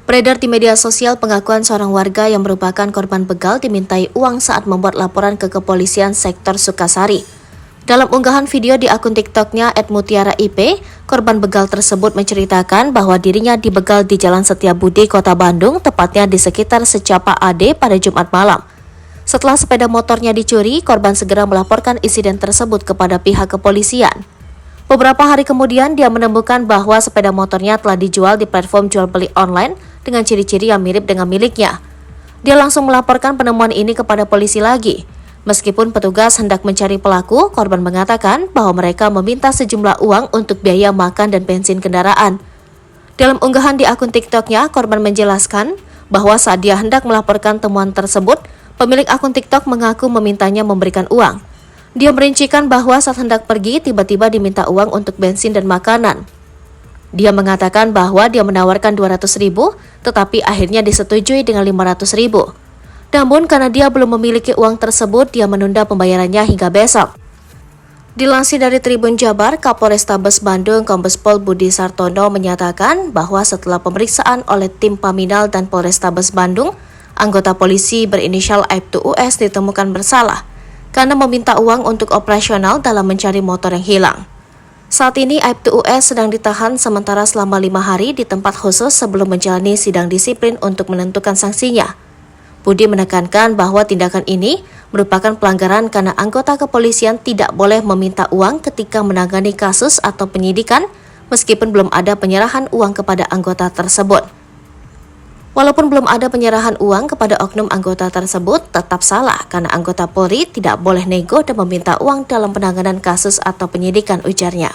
Beredar di media sosial pengakuan seorang warga yang merupakan korban begal dimintai uang saat membuat laporan ke kepolisian sektor Sukasari. Dalam unggahan video di akun TikToknya @mutiara_ip, korban begal tersebut menceritakan bahwa dirinya dibegal di Jalan Setiabudi, Kota Bandung, tepatnya di sekitar Secapa AD pada Jumat malam. Setelah sepeda motornya dicuri, korban segera melaporkan insiden tersebut kepada pihak kepolisian. Beberapa hari kemudian, dia menemukan bahwa sepeda motornya telah dijual di platform jual beli online dengan ciri-ciri yang mirip dengan miliknya. Dia langsung melaporkan penemuan ini kepada polisi lagi. Meskipun petugas hendak mencari pelaku, korban mengatakan bahwa mereka meminta sejumlah uang untuk biaya makan dan bensin kendaraan. Dalam unggahan di akun TikToknya, korban menjelaskan bahwa saat dia hendak melaporkan temuan tersebut, pemilik akun TikTok mengaku memintanya memberikan uang. Dia merincikan bahwa saat hendak pergi, tiba-tiba diminta uang untuk bensin dan makanan. Dia mengatakan bahwa dia menawarkan 200.000, tetapi akhirnya disetujui dengan 500.000. Namun karena dia belum memiliki uang tersebut, dia menunda pembayarannya hingga besok. Dilansir dari Tribun Jabar, Kapolrestabes Bandung Kombes Pol Budi Sartono menyatakan bahwa setelah pemeriksaan oleh tim Paminal dan Polrestabes Bandung, anggota polisi berinisial AIBTUUS ditemukan bersalah karena meminta uang untuk operasional dalam mencari motor yang hilang. Saat ini AIBTUUS sedang ditahan sementara selama 5 hari di tempat khusus sebelum menjalani sidang disiplin untuk menentukan sanksinya. Budi menekankan bahwa tindakan ini merupakan pelanggaran karena anggota kepolisian tidak boleh meminta uang ketika menangani kasus atau penyidikan meskipun belum ada penyerahan uang kepada anggota tersebut. Walaupun belum ada penyerahan uang kepada oknum anggota tersebut, tetap salah karena anggota Polri tidak boleh nego dan meminta uang dalam penanganan kasus atau penyidikan, ujarnya.